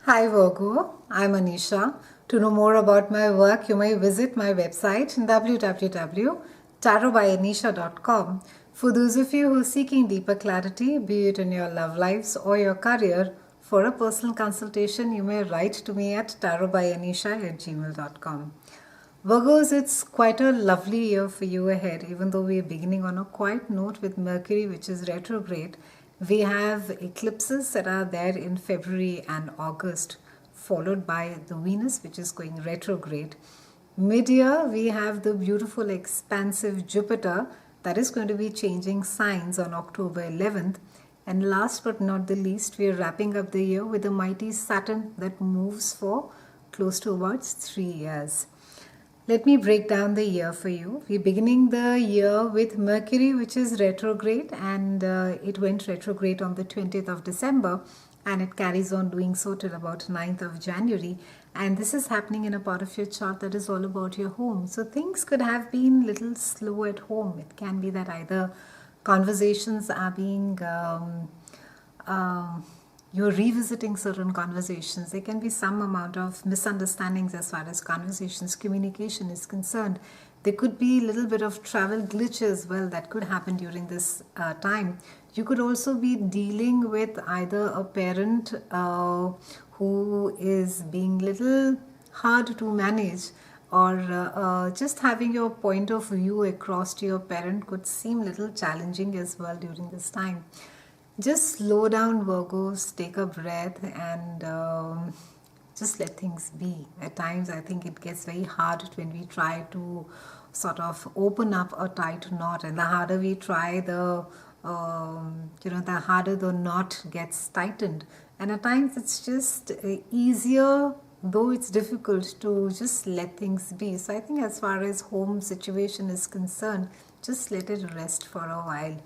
Hi Virgo, I'm Anisha. To know more about my work, you may visit my website www.tarotbyanisha.com. For those of you who are seeking deeper clarity, be it in your love lives or your career, for a personal consultation, you may write to me at tarotbyanisha@gmail.com. Virgos, it's quite a lovely year for you ahead, even though we are beginning on a quiet note with Mercury, which is retrograde. We have eclipses that are there in February and August, followed by the Venus, which is going retrograde. Mid year, we have the beautiful, expansive Jupiter that is going to be changing signs on October 11th. And last but not the least, we are wrapping up the year with the mighty Saturn that moves for close to about 3 years. Let me break down the year for you. We're beginning the year with Mercury, which is retrograde, and it went retrograde on the 20th of December, and it carries on doing so till about 9th of January. And this is happening in a part of your chart that is all about your home. So things could have been little slow at home. It can be that either conversations are being you're revisiting certain conversations. There can be some amount of misunderstandings as far as conversations, communication is concerned. There could be a little bit of travel glitch as well that could happen during this time. You could also be dealing with either a parent who is being little hard to manage, or just having your point of view across to your parent could seem little challenging as well during this time. Just slow down, Virgos, take a breath, and just let things be. At times, I think it gets very hard when we try to sort of open up a tight knot, and the harder we try, the harder the knot gets tightened. And at times, it's just easier, though it's difficult, to just let things be. So I think as far as home situation is concerned, just let it rest for a while.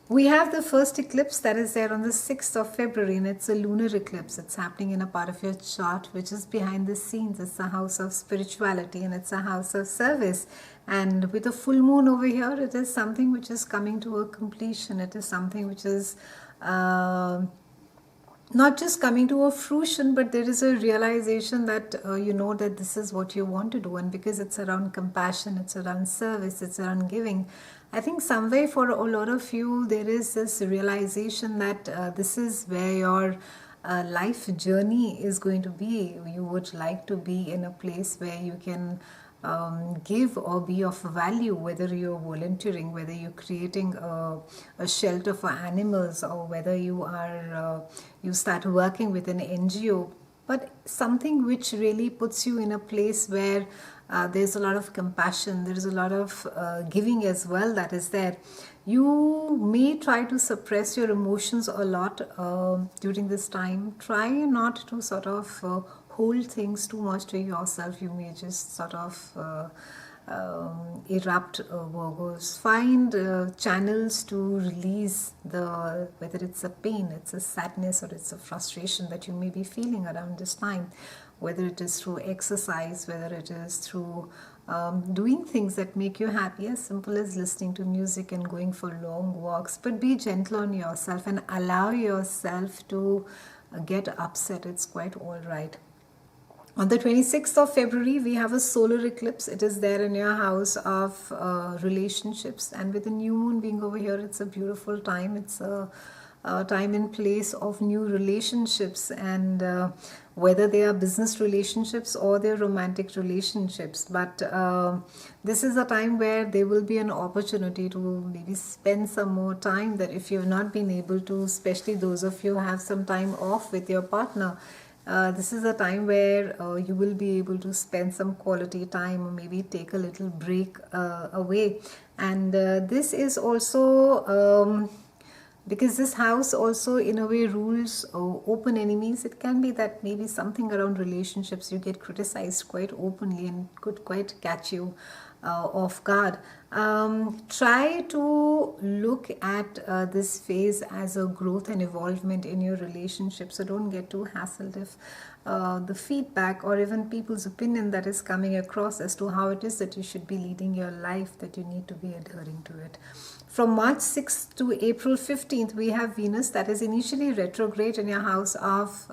We have the first eclipse that is there on the 6th of February, and it's a lunar eclipse. It's happening in a part of your chart which is behind the scenes. It's a house of spirituality and it's a house of service. And with a full moon over here, it is something which is coming to a completion. It is something which is not just coming to a fruition, but there is a realization that you know that this is what you want to do. And because it's around compassion, it's around service, it's around giving, I think some way for a lot of you there is this realization that this is where your life journey is going to be. You would like to be in a place where you can give or be of value, whether you're volunteering, whether you're creating a shelter for animals, or whether you are you start working with an NGO, but something which really puts you in a place where there's a lot of compassion, there's a lot of giving as well that is there. You may try to suppress your emotions a lot during this time. Try not to sort of hold things too much to yourself. You may just sort of erupt, Virgos. Find channels to release whether it's a pain, it's a sadness, or it's a frustration that you may be feeling around this time. Whether it is through exercise, whether it is through doing things that make you happy, as simple as listening to music and going for long walks. But be gentle on yourself and allow yourself to get upset. It's quite all right. On the 26th of February, we have a solar eclipse. It is there in your house of relationships. And with the new moon being over here, it's a beautiful time. It's a time and place of new relationships, and whether they are business relationships or they're romantic relationships. But this is a time where there will be an opportunity to maybe spend some more time, that if you've not been able to, especially those of you who have some time off with your partner, this is a time where you will be able to spend some quality time, or maybe take a little break away. And this is also because this house also in a way rules open enemies. It can be that maybe something around relationships you get criticized quite openly and could quite catch you off guard. Try to look at this phase as a growth and evolvement in your relationship. So don't get too hassled if the feedback or even people's opinion that is coming across as to how it is that you should be leading your life, that you need to be adhering to it. From March 6th to April 15th, we have Venus that is initially retrograde in your house of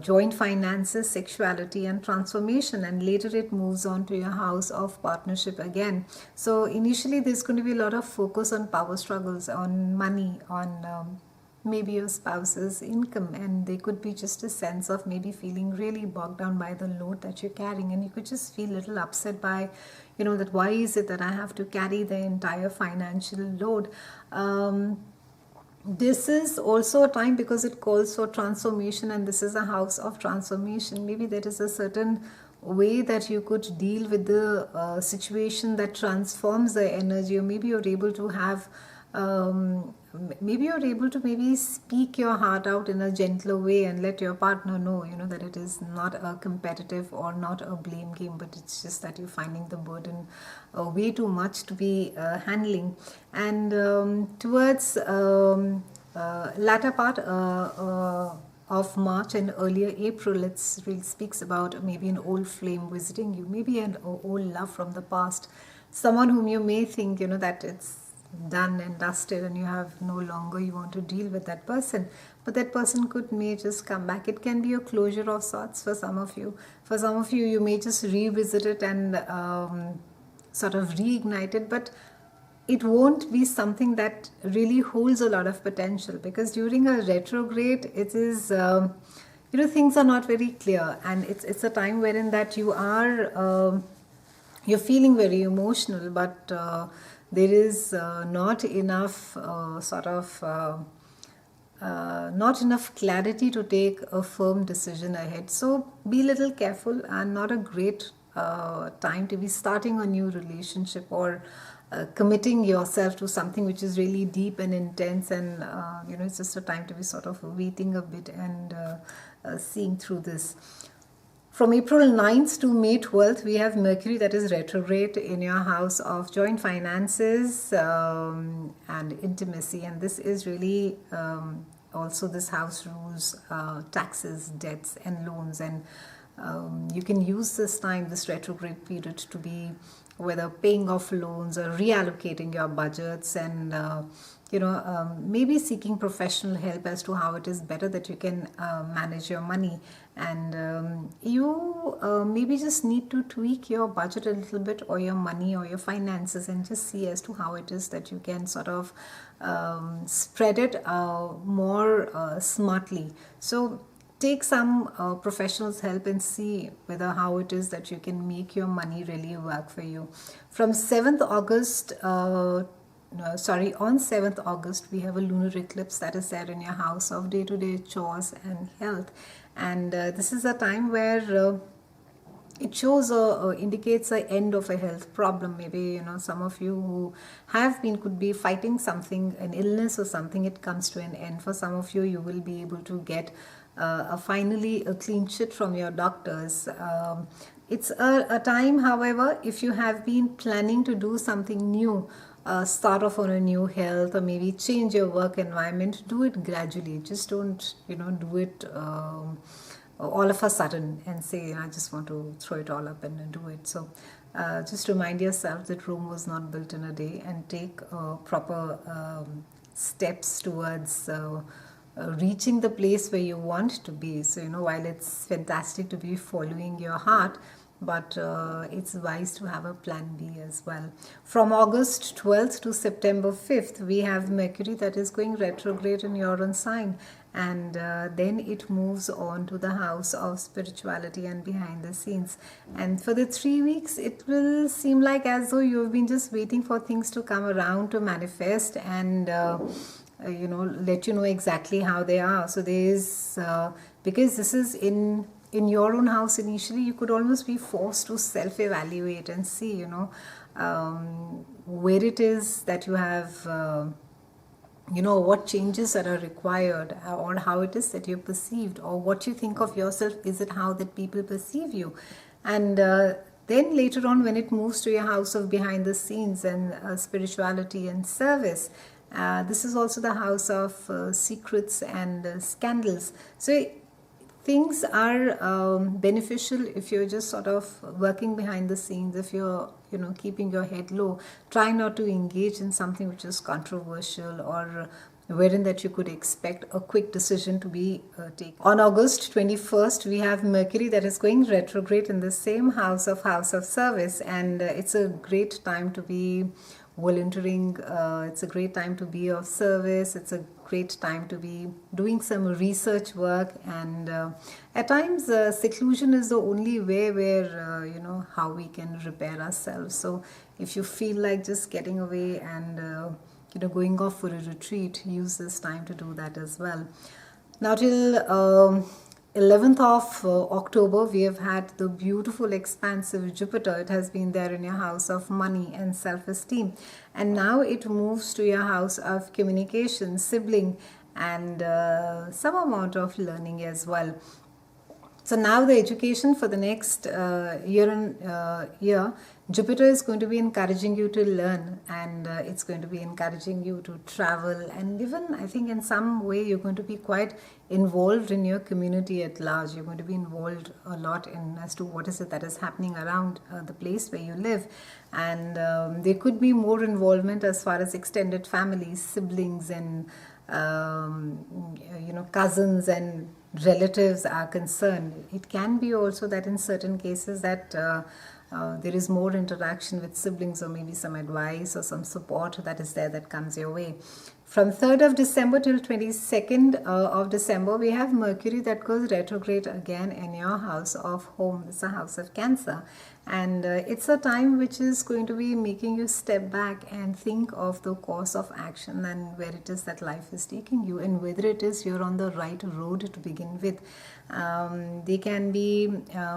joint finances, sexuality, and transformation, and later it moves on to your house of partnership again. So initially there's going to be a lot of focus on power struggles, on money, on maybe your spouse's income, and there could be just a sense of maybe feeling really bogged down by the load that you're carrying, and you could just feel a little upset by, that why is it that I have to carry the entire financial load. This is also a time because it calls for transformation, and this is a house of transformation. Maybe there is a certain way that you could deal with the situation that transforms the energy, or maybe you're able to have maybe speak your heart out in a gentler way and let your partner know, that it is not a competitive or not a blame game, but it's just that you're finding the burden way too much to be handling. And towards latter part of March and earlier April, it really speaks about maybe an old flame visiting you, maybe an old love from the past, someone whom you may think, that it's done and dusted and you have no longer, you want to deal with that person, but that person may just come back. It can be a closure of sorts for some of you. For some of you, you may just revisit it and sort of reignite it, but it won't be something that really holds a lot of potential, because during a retrograde, it is things are not very clear, and it's a time wherein that you are you're feeling very emotional, but there is not enough not enough clarity to take a firm decision ahead. So be a little careful, and not a great time to be starting a new relationship or committing yourself to something which is really deep and intense, and it's just a time to be sort of waiting a bit and seeing through this. From April 9th to May 12th, we have Mercury that is retrograde in your house of joint finances and intimacy. And this is really also, this house rules taxes, debts, and loans. And you can use this time, this retrograde period, to be whether paying off loans or reallocating your budgets, and maybe seeking professional help as to how it is better that you can manage your money. And you maybe just need to tweak your budget a little bit, or your money or your finances, and just see as to how it is that you can sort of spread it more smartly. So take some professional's help and see whether how it is that you can make your money really work for you. From 7th August on 7th August, we have a lunar eclipse that is there in your house of day-to-day chores and health. And this is a time where it shows or indicates the end of a health problem. Maybe some of you who have been could be fighting something, an illness or something. It comes to an end. For some of you, you will be able to get finally a clean sheet from your doctors. It's a time, however, if you have been planning to do something new, start off on a new health, or maybe change your work environment, do it gradually. Just don't do it all of a sudden and say, I just want to throw it all up and do it. So just remind yourself that Rome was not built in a day, and take proper steps towards reaching the place where you want to be. So while it's fantastic to be following your heart, but it's wise to have a plan B as well. From August 12th to September 5th, we have Mercury that is going retrograde in your own sign, and then it moves on to the house of spirituality and behind the scenes. And for the 3 weeks, it will seem like as though you've been just waiting for things to come around, to manifest, and let you know exactly how they are. So there is because this is in your own house, initially you could almost be forced to self-evaluate and see where it is that you have what changes that are required, or how it is that you're perceived, or what you think of yourself. Is it how that people perceive you? And Then later on, when it moves to your house of behind the scenes and spirituality and service, this is also the house of secrets and scandals. So things are beneficial if you're just sort of working behind the scenes, if you're keeping your head low. Try not to engage in something which is controversial or wherein that you could expect a quick decision to be taken. On August 21st, we have Mercury that is going retrograde in the same house of service, and it's a great time to be volunteering. It's a great time to be of service. It's a great time to be doing some research work, and at times seclusion is the only way where how we can repair ourselves. So if you feel like just getting away and going off for a retreat, use this time to do that as well. Now till 11th of October, we have had the beautiful expansive Jupiter. It has been there in your house of money and self-esteem, and now it moves to your house of communication, sibling, and some amount of learning as well. So now the education for the next year, Jupiter is going to be encouraging you to learn, and it's going to be encouraging you to travel, and even I think in some way you're going to be quite involved in your community at large. You're going to be involved a lot in as to what is it that is happening around the place where you live, and there could be more involvement as far as extended families, siblings, and cousins and relatives are concerned. It can be also that in certain cases that there is more interaction with siblings, or maybe some advice or some support that is there that comes your way. From 3rd of December till 22nd of December, we have Mercury that goes retrograde again in your house of home. It's a house of Cancer, and it's a time which is going to be making you step back and think of the course of action and where it is that life is taking you, and whether it is you're on the right road to begin with. They can be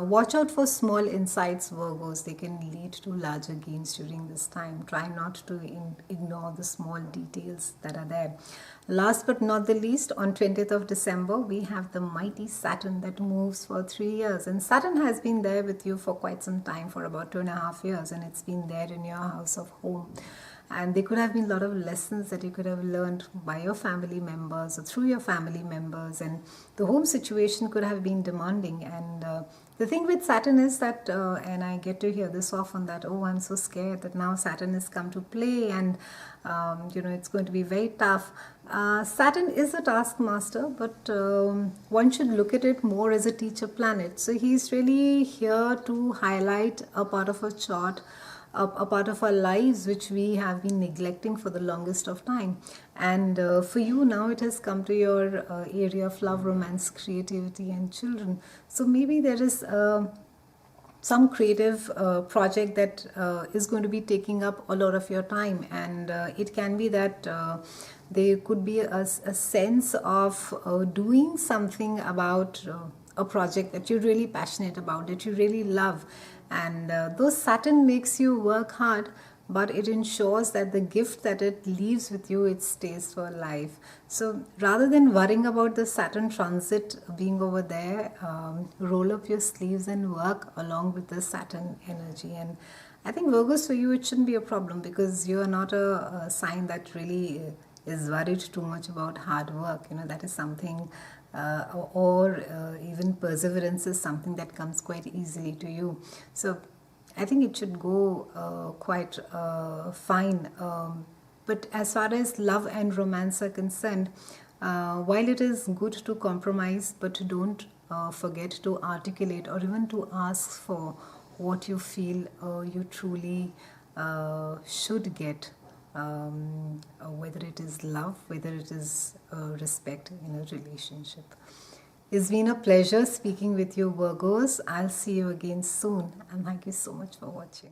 watch out for small insights, Virgos. They can lead to larger gains during this time. Try not to ignore the small details that are there. Last but not the least, on 20th of December, we have the mighty Saturn that moves for 3 years, and Saturn has been there with you for quite some time, for about 2.5 years, and it's been there in your house of home. And there could have been a lot of lessons that you could have learned by your family members or through your family members, and the home situation could have been demanding. And the thing with Saturn is that, and I get to hear this often, that, oh, I'm so scared that now Saturn has come to play, and it's going to be very tough. Saturn is a taskmaster, but one should look at it more as a teacher planet. So he's really here to highlight a part of a chart, a part of our lives which we have been neglecting for the longest of time. And for you now, it has come to your area of love, romance, creativity, and children. So maybe there is some creative project that is going to be taking up a lot of your time, and it can be that there could be a sense of doing something about a project that you're really passionate about, that you really love. And though Saturn makes you work hard, but it ensures that the gift that it leaves with you, it stays for life. So rather than worrying about the Saturn transit being over there, roll up your sleeves and work along with the Saturn energy. And I think Virgos, for you, it shouldn't be a problem, because you are not a sign that really is worried too much about hard work. That is something, or even perseverance is something that comes quite easily to you. So I think it should go quite fine. But as far as love and romance are concerned, while it is good to compromise, but don't forget to articulate or even to ask for what you feel you truly should get. Whether it is love, whether it is respect in a relationship. It's been a pleasure speaking with you, Virgos. I'll see you again soon, and thank you so much for watching.